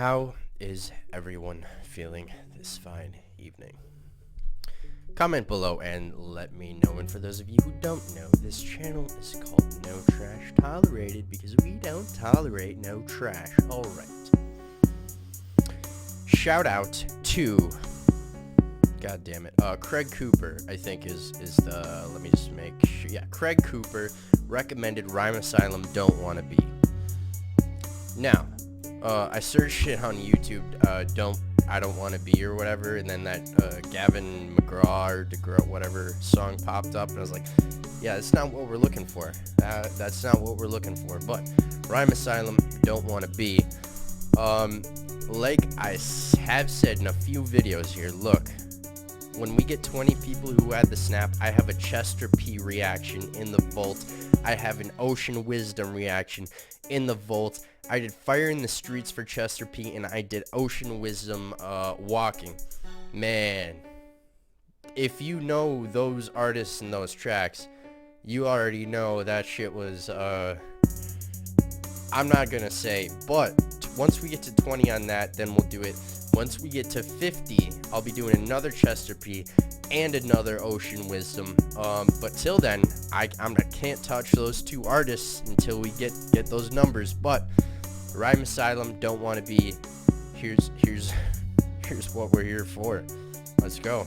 How is everyone feeling this fine evening? Comment below and let me know. And for those of you who don't know, this channel is called No Trash Tolerated because we don't tolerate no trash. Alright. Shout out to, god damn it, Craig Cooper, I think is the, let me just make sure, yeah, Craig Cooper recommended Rhyme Asylum Don't Wanna Be. Now, I searched it on YouTube, I don't want to be or whatever, and then that Gavin McGraw or DeGraw whatever song popped up, and I was like, yeah, that's not what we're looking for. That's not what we're looking for. But Rhyme Asylum Don't Want to Be. Like I have said in a few videos here, look, when we get 20 people who add the snap, I have a Chester P reaction in the vault. I have an Ocean Wisdom reaction in the vault. I did Fire in the Streets for Chester P, and I did Ocean Wisdom Walking. Man, if you know those artists and those tracks, you already know that shit was, I'm not gonna say, but once we get to 20 on that, then we'll do it. Once we get to 50, I'll be doing another Chester P and another Ocean Wisdom. But till then, I can't touch those two artists until we get those numbers. But Rhyme Asylum Don't Want to Be. Here's what we're here for. Let's go.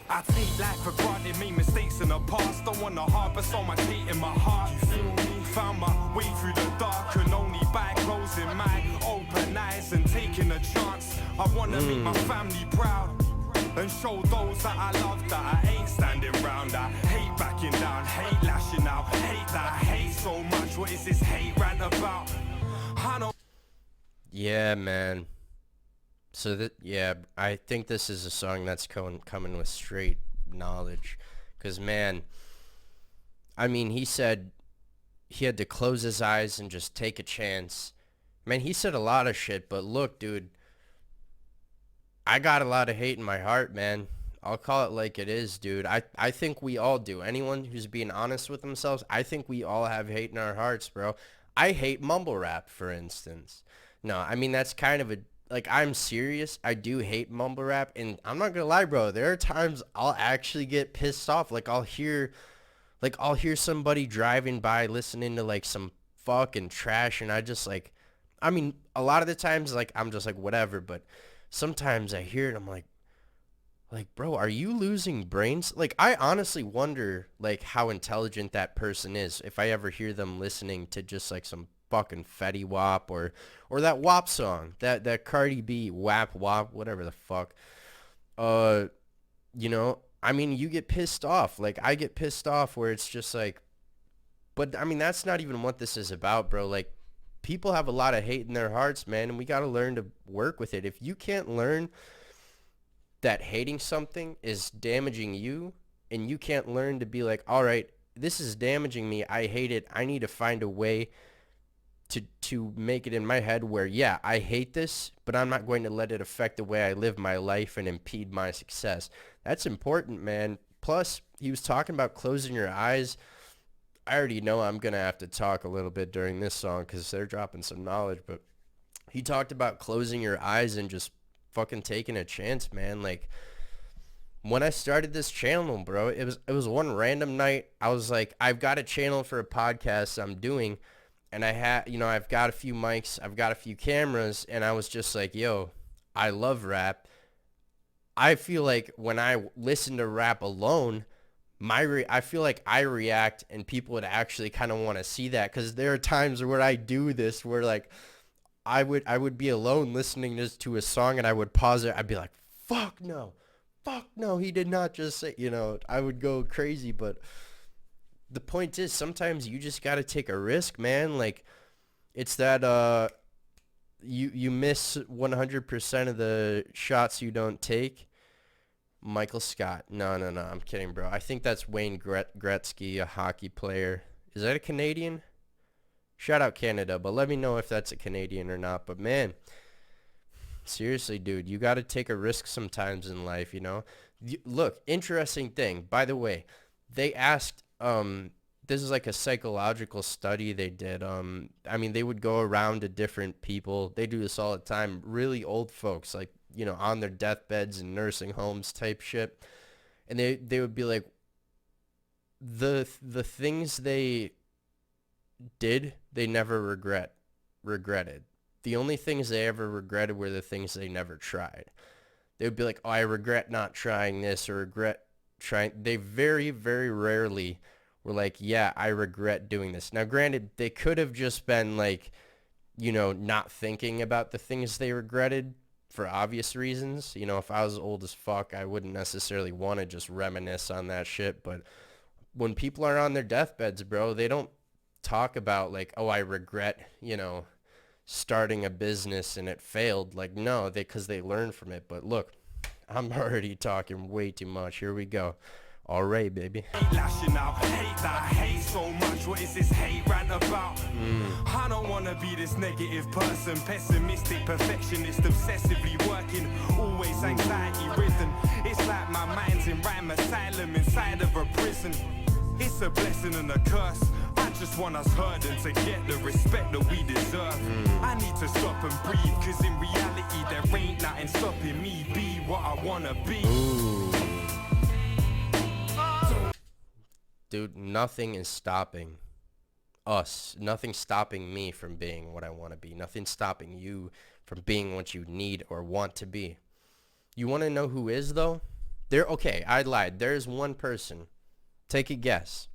I take life for granted, made mistakes in the past. Don't wanna harbor so much hate in my heart. You feel me? Found my way through the dark, and only by closing my open eyes and taking a chance. I wanna make my family proud and show those that I love that I ain't standing round. I hate backing down, hate lashing out, hate that I hate so much. What is this hate rant about? I don't. Yeah, man. So that, yeah, I think this is a song that's coming with straight knowledge, because man, I mean, he said he had to close his eyes and just take a chance. Man, he said a lot of shit, but look, dude, I got a lot of hate in my heart, man. I'll call it like it is, dude. I think we all do. Anyone who's being honest with themselves, I think we all have hate in our hearts, bro. I hate mumble rap, for instance. No, I mean, that's kind of a, like, I'm serious. I do hate mumble rap, and I'm not gonna lie, bro. There are times I'll actually get pissed off. Like, I'll hear somebody driving by listening to, like, some fucking trash, and I just, like, I mean, a lot of the times, like, I'm just like, whatever, but sometimes I hear it, I'm like, bro, are you losing brains? Like, I honestly wonder, like, how intelligent that person is if I ever hear them listening to just, like, some fucking Fetty Wap or that WAP song, that Cardi B WAP, whatever the fuck. You know, I mean, you get pissed off. Like, I get pissed off where it's just like, but I mean, that's not even what this is about, bro. Like, people have a lot of hate in their hearts, man, and we got to learn to work with it. If you can't learn that hating something is damaging you, and you can't learn to be like, all right, this is damaging me, I hate it, I need to find a way to make it in my head where, yeah, I hate this, but I'm not going to let it affect the way I live my life and impede my success. That's important, man. Plus, he was talking about closing your eyes. I already know I'm going to have to talk a little bit during this song because they're dropping some knowledge, but he talked about closing your eyes and just fucking taking a chance, man. Like, when I started this channel, bro, it was one random night. I was like, I've got a channel for a podcast I'm doing, and I had, you know, I've got a few mics, I've got a few cameras, and I was just like, yo, I love rap. I feel like when I listen to rap alone, I feel like I react, and people would actually kind of want to see that, because there are times where I do this where, like, I would be alone listening to a song, and I would pause it. I'd be like, fuck no, he did not just say, you know, I would go crazy, but the point is, sometimes you just got to take a risk, man. Like, it's that you miss 100% of the shots you don't take. Michael Scott. No, I'm kidding, bro. I think that's Wayne Gretzky, a hockey player. Is that a Canadian? Shout out Canada, but let me know if that's a Canadian or not. But man, seriously, dude, you got to take a risk sometimes in life, you know? Look, interesting thing. By the way, they asked, this is like a psychological study they did. I mean, they would go around to different people. They do this all the time. Really old folks, like, you know, on their deathbeds and nursing homes type shit. And they would be like, the things they did, they never regretted. The only things they ever regretted were the things they never tried. They would be like, oh, I regret not trying this or regret trying. They very, very rarely were like, yeah, I regret doing this. Now, granted, they could have just been like, you know, not thinking about the things they regretted for obvious reasons. You know, if I was old as fuck, I wouldn't necessarily want to just reminisce on that shit. But when people are on their deathbeds, bro, they don't talk about like, oh, I regret, you know, starting a business and it failed. Like, no, because they learned from it. But look, I'm already talking way too much. Here we go. All right, baby. Lashing out, hate that I hate so much. What is this hate rant about? I don't wanna be this negative person, pessimistic, perfectionist, obsessively working, always anxiety ridden. It's like my mind's in rhyme asylum inside of a prison. It's a blessing and a curse. I just want us heard and to get the respect that we deserve. I need to stop and breathe, cause in reality there ain't nothing stopping me be what I wanna be. Ooh. Dude, nothing is stopping us. Nothing's stopping me from being what I want to be. Nothing's stopping you from being what you need or want to be. You want to know who is, though? Okay, I lied. There's one person. Take a guess.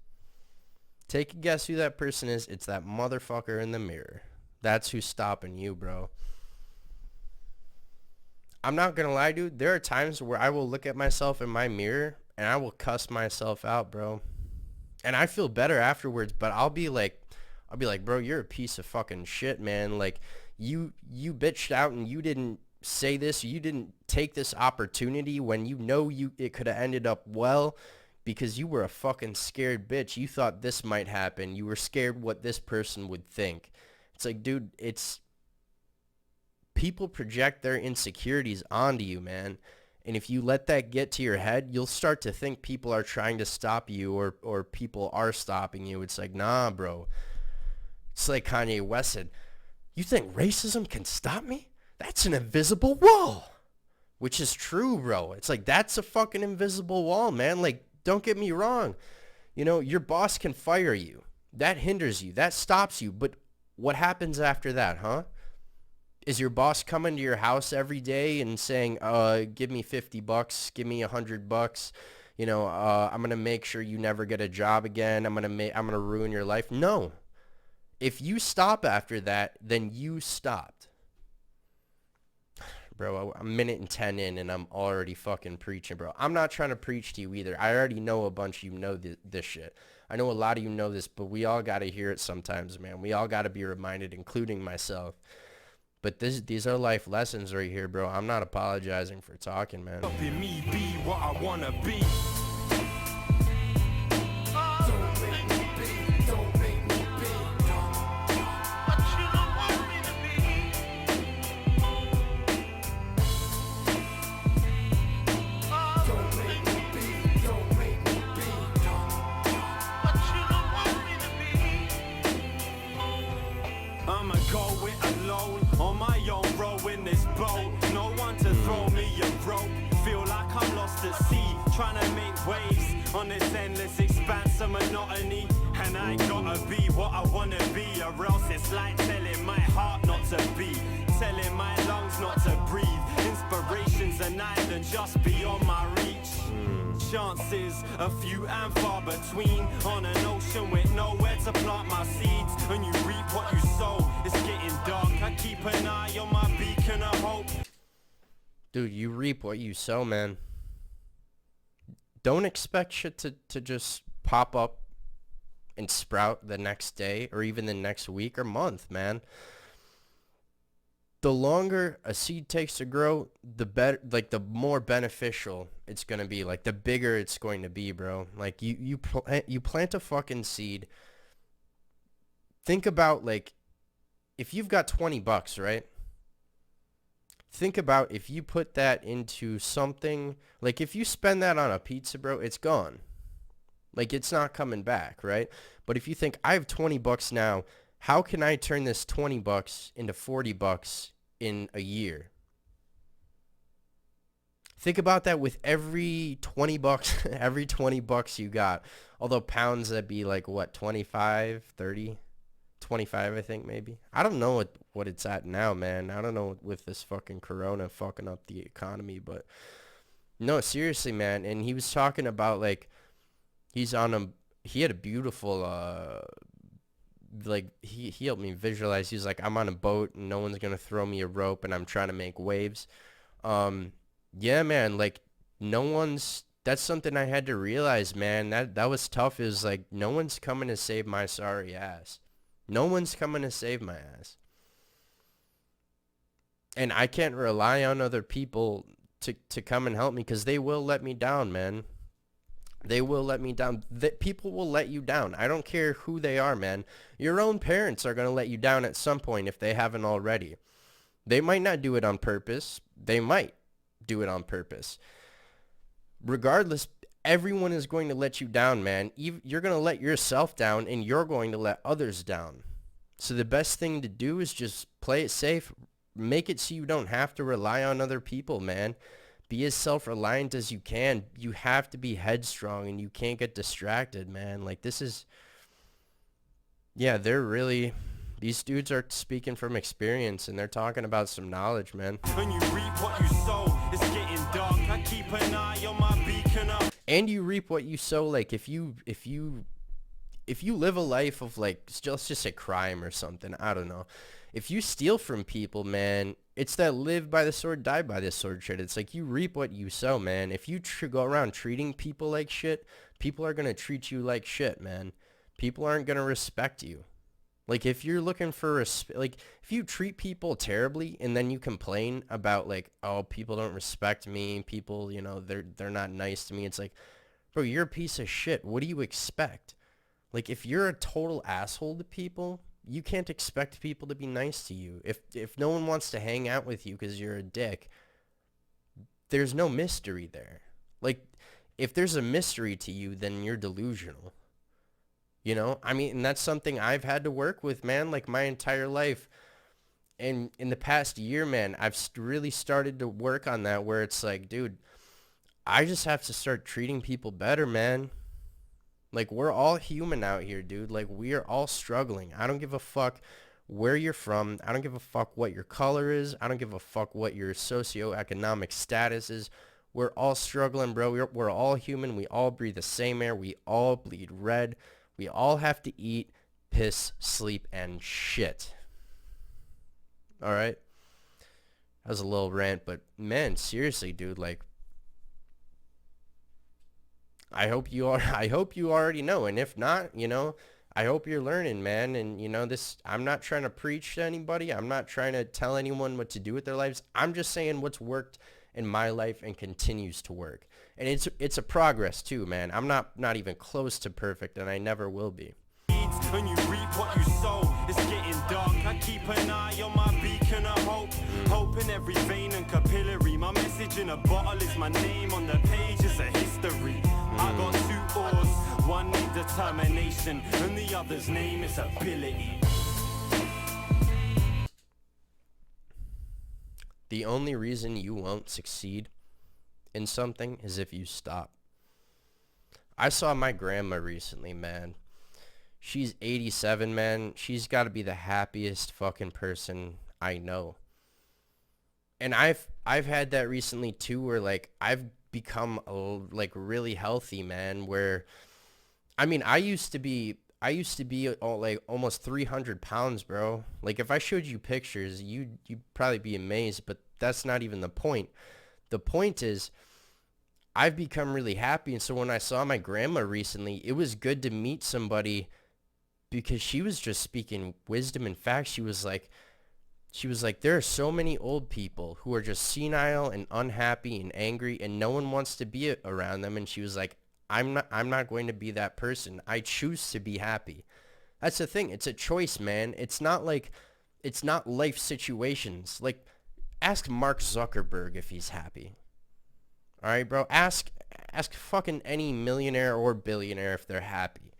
Take a guess who that person is. It's that motherfucker in the mirror. That's who's stopping you, bro. I'm not going to lie, dude. There are times where I will look at myself in my mirror and I will cuss myself out, bro. And I feel better afterwards, but I'll be like, bro, you're a piece of fucking shit, man. Like, you bitched out and you didn't say this. You didn't take this opportunity when you know it could have ended up well because you were a fucking scared bitch. You thought this might happen. You were scared what this person would think. It's like, dude, people project their insecurities onto you, man. And if you let that get to your head, you'll start to think people are trying to stop you or people are stopping you. It's like, nah, bro. It's like Kanye West said, you think racism can stop me? That's an invisible wall. Which is true, bro. It's like, that's a fucking invisible wall, man. Like, don't get me wrong. You know, your boss can fire you. That hinders you. That stops you. But what happens after that, huh? Is your boss coming to your house every day and saying, give me $50, give me $100, you know, I'm going to make sure you never get a job again. I'm going to ruin your life. No. If you stop after that, then you stopped. Bro, I'm a minute and 10 in and I'm already fucking preaching, bro. I'm not trying to preach to you either. I already know a bunch of you know this shit. I know a lot of you know this, but we all got to hear it sometimes, man. We all got to be reminded, including myself. But these are life lessons right here, bro. I'm not apologizing for talking, man. Helping me be what I wanna be. I'ma go it alone on my own row in this boat. No one to throw me a rope. Feel like I'm lost at sea, trying to make waves on this endless expanse of monotony. And I gotta be what I wanna be, or else it's like telling my heart not to beat, telling my lungs not to breathe. Inspiration's an island just beyond my reach. Chances a few and far between, on an ocean with nowhere to plant my seeds. And you reap what you sow. It's getting dark, I keep an eye on my beacon of hope. Dude, you reap what you sow, man. Don't expect shit to just pop up and sprout the next day or even the next week or month, man. the longer a seed takes to grow, the better, like the more beneficial it's going to be, like the bigger it's going to be, bro. Like you plant a fucking seed. Think about, like, if you've got $20, right? Think about if you put that into something, like if you spend that on a pizza, bro, it's gone. Like, it's not coming back, right? But if you think, I have $20 now, how can I turn this $20 into $40 in a year? Think about that with every $20, every $20 you got. Although pounds, that'd be like, what, 25, 30, 25, I think, maybe. I don't know what it's at now, man. I don't know with this fucking corona fucking up the economy, but no, seriously, man. And he was talking about, like, he had a beautiful, like, he helped me visualize. He's like, I'm on a boat and no one's going to throw me a rope and I'm trying to make waves. Yeah, man, like, that's something I had to realize, man. That was tough. Is like, no one's coming to save my sorry ass. No one's coming to save my ass. And I can't rely on other people to come and help me, because they will let me down, man. They will let me down. People will let you down. I don't care who they are, man. Your own parents are going to let you down at some point if they haven't already. They might not do it on purpose. They might do it on purpose. Regardless, everyone is going to let you down, man. You're going to let yourself down, and you're going to let others down. So the best thing to do is just play it safe. Make it so you don't have to rely on other people, man. Be as self-reliant as you can. You have to be headstrong, and you can't get distracted, man. Like, this is... Yeah, these dudes are speaking from experience, and they're talking about some knowledge, man. When you reap what you sow, it's getting dark. I keep an eye on my beacon up. And you reap what you sow. Like, if you live a life of, like, let's just say crime or something, I don't know. If you steal from people, man, it's that live by the sword, die by the sword shit. It's like, you reap what you sow, man. If you go around treating people like shit, people are going to treat you like shit, man. People aren't going to respect you. Like, if you're looking for like, if you treat people terribly and then you complain about, like, oh, people don't respect me, people, you know, they're not nice to me. It's like, bro, you're a piece of shit. What do you expect? Like, if you're a total asshole to people, you can't expect people to be nice to you. If no one wants to hang out with you because you're a dick, there's no mystery there. Like, if there's a mystery to you, then you're delusional. You know? I mean, and that's something I've had to work with, man, like, my entire life. And in the past year, man, I've really started to work on that, where it's like, dude, I just have to start treating people better, man. Like, we're all human out here, dude. Like, we are all struggling. I don't give a fuck where you're from. I don't give a fuck what your color is. I don't give a fuck what your socioeconomic status is. We're all struggling, bro. We're all human. We all breathe the same air. We all bleed red. We all have to eat, piss, sleep, and shit. All right? That was a little rant, but, man, seriously, dude, like, I hope you already know, and if not, you know, I hope you're learning, man. And, you know, I'm not trying to preach to anybody. I'm not trying to tell anyone what to do with their lives. I'm just saying what's worked in my life and continues to work. And it's a progress too, man. I'm not even close to perfect, and I never will be. When you reap what you sow, it's getting dark. I keep an eye on my beacon of hope. Hope in every vein and capillary. My message in a bottle is my name on the pages of history. I got two oars, one named determination, and the other's name is ability. The only reason you won't succeed in something is if you stop. I saw my grandma recently, man. She's 87, man. She's got to be the happiest fucking person I know. And I've had that recently too, where, like, I've become like really healthy, man, where, I mean, I used to be like almost 300 pounds, bro. Like, if I showed you pictures, you'd probably be amazed, but that's not even the point. The point is, I've become really happy. And so when I saw my grandma recently, it was good to meet somebody, because she was just speaking wisdom and facts. She was like, She was like, there are so many old people who are just senile and unhappy and angry, and no one wants to be around them. And she was like, I'm not going to be that person. I choose to be happy. That's the thing. It's a choice, man. It's not life situations. Like, ask Mark Zuckerberg if he's happy. All right, bro. Ask fucking any millionaire or billionaire if they're happy.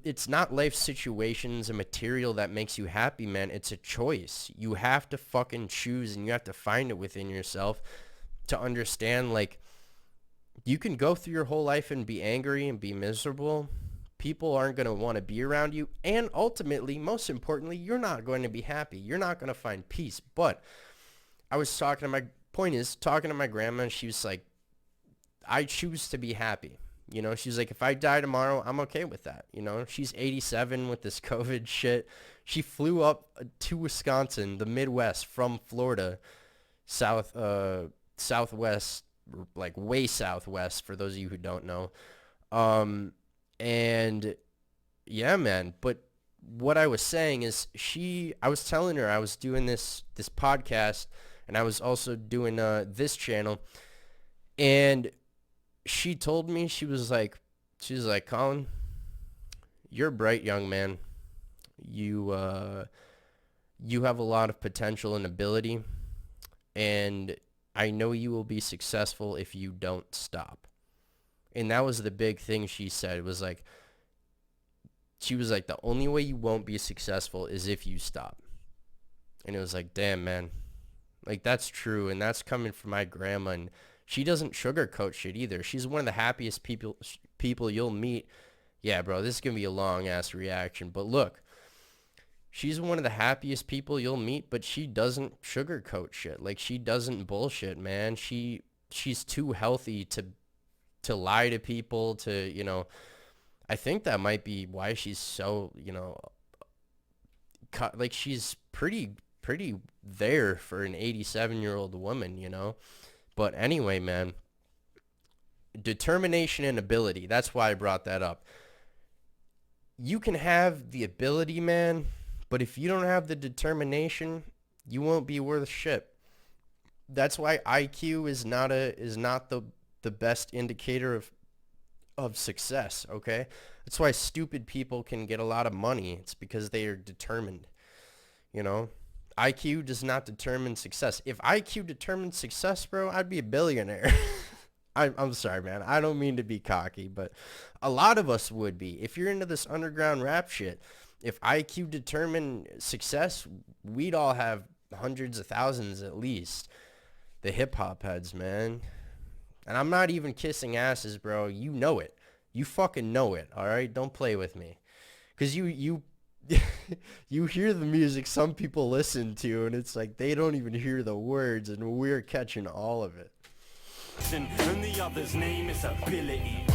It's not life situations and material that makes you happy, man. It's a choice. You have to fucking choose, and you have to find it within yourself to understand, like, you can go through your whole life and be angry and be miserable. People aren't going to want to be around you. And ultimately, most importantly, you're not going to be happy. You're not going to find peace. But I was talking to my grandma, and she was like, I choose to be happy. You know, she's like, if I die tomorrow, I'm okay with that. You know, she's 87 with this COVID shit. She flew up to Wisconsin, the Midwest, from Florida, southwest, like way southwest, for those of you who don't know. And yeah, man. But what I was saying is I was telling her I was doing this podcast, and I was also doing this channel, and she told me, she was like, Colin, you're a bright young man. You have a lot of potential and ability, and I know you will be successful if you don't stop. And that was the big thing she said. It was like, she was like, the only way you won't be successful is if you stop. And it was like, damn, man. Like, that's true, and that's coming from my grandma, and she doesn't sugarcoat shit either. She's one of the happiest people you'll meet. Yeah, bro, this is going to be a long-ass reaction. But look, she's one of the happiest people you'll meet, but she doesn't sugarcoat shit. Like, she doesn't bullshit, man. She's too healthy to lie to people, to, you know. I think that might be why she's so, you know, like, she's pretty there for an 87-year-old woman, you know. But anyway, man, determination and ability. That's why I brought that up. You can have the ability, man, but if you don't have the determination, you won't be worth shit. That's why IQ is not the best indicator of success, okay? That's why stupid people can get a lot of money. It's because they are determined, you know? IQ does not determine success. If IQ determined success, bro, I'd be a billionaire. I'm sorry, man. I don't mean to be cocky, but a lot of us would be. If you're into this underground rap shit, if IQ determined success, we'd all have hundreds of thousands at least. The hip-hop heads, man. And I'm not even kissing asses, bro. You know it. You fucking know it, all right? Don't play with me. Because you hear the music some people listen to, and it's like they don't even hear the words, and we're catching all of it. And the other's name is ability.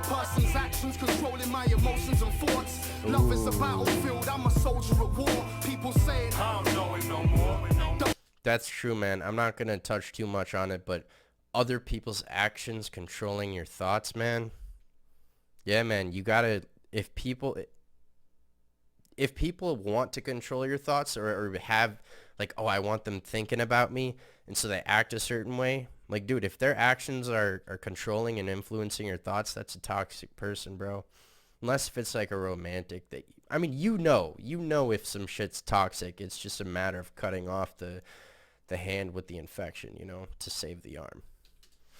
Person's actions controlling my emotions and thoughts. Ooh. Love is a battlefield, I'm a soldier at war. People saying I'm going no more. That's true, man. I'm not gonna touch too much on it, but other people's actions controlling your thoughts, man. Yeah, man, you gotta, if people want to control your thoughts, or have like, oh, I want them thinking about me, and so they act a certain way. Like, dude, if their actions are controlling and influencing your thoughts, that's a toxic person, bro. Unless if it's like a romantic that, I mean, you know if some shit's toxic. It's just a matter of cutting off the hand with the infection, you know, to save the arm.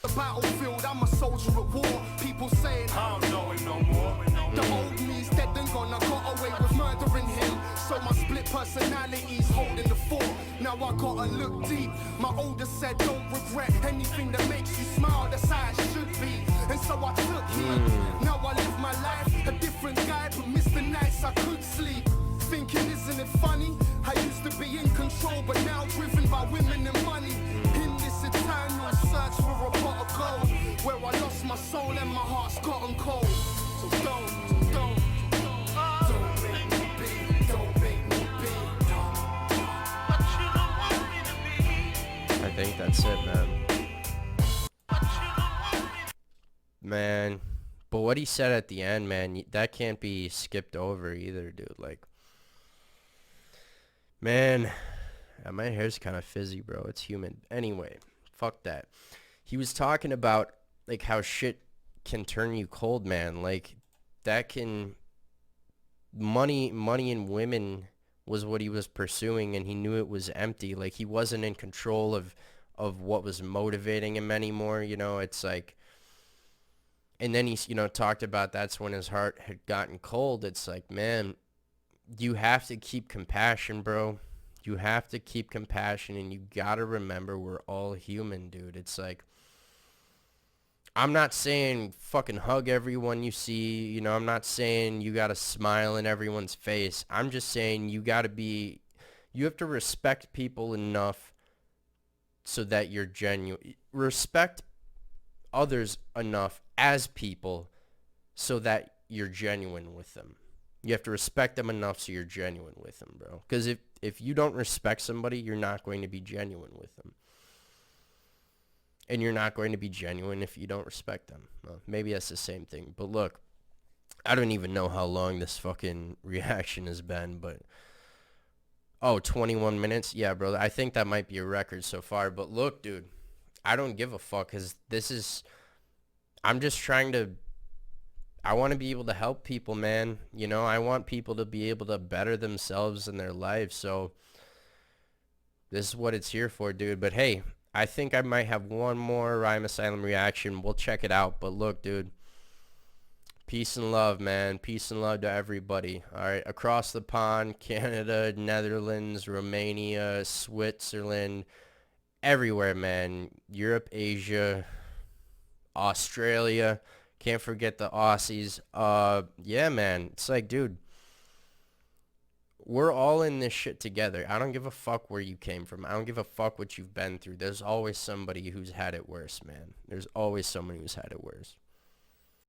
The battlefield, I'm a soldier at war. People saying I'm going no more. The old me's dead and gone. I got away with murdering him. So my split personality's holding the fort. Now I gotta look deep. My older said don't regret anything that makes you smile. That's how it should be. And so I took heed. Now I live my life a different guy, but missed the nights I could sleep. Thinking, isn't it funny? I used to be in control, but where I lost my soul and my heart's gotten cold. So don't make me be, don't make me be. What you don't want me to be. I think that's it, man. Man, but what he said at the end, man, that can't be skipped over either, dude. Like, man, my hair's kind of fizzy, bro. It's humid. Anyway, fuck that. He was talking about, like, how shit can turn you cold, man. Like, that can... Money and women was what he was pursuing, and he knew it was empty. Like, he wasn't in control of what was motivating him anymore, you know? It's like... And then he, you know, talked about that's when his heart had gotten cold. It's like, man, you have to keep compassion, bro. You have to keep compassion, and you got to remember we're all human, dude. It's like, I'm not saying fucking hug everyone you see. You know, I'm not saying you got to smile in everyone's face. I'm just saying you have to respect people enough so that you're genuine. Respect others enough as people so that you're genuine with them. You have to respect them enough so you're genuine with them, bro. Because if you don't respect somebody, you're not going to be genuine with them. And you're not going to be genuine if you don't respect them. Well, maybe that's the same thing. But look, I don't even know how long this fucking reaction has been, but... Oh, 21 minutes? Yeah, bro, I think that might be a record so far. But look, dude, I don't give a fuck, because this is... I'm just trying to... I want to be able to help people, man. You know, I want people to be able to better themselves in their lives. So this is what it's here for, dude. But hey, I think I might have one more Rhyme Asylum reaction. We'll check it out. But look, dude, peace and love, man. Peace and love to everybody. All right, across the pond, Canada, Netherlands, Romania, Switzerland, everywhere, man. Europe, Asia, Australia. Can't forget the Aussies. Yeah, man. It's like, dude, we're all in this shit together. I don't give a fuck where you came from. I don't give a fuck what you've been through. There's always somebody who's had it worse, man. There's always someone who's had it worse.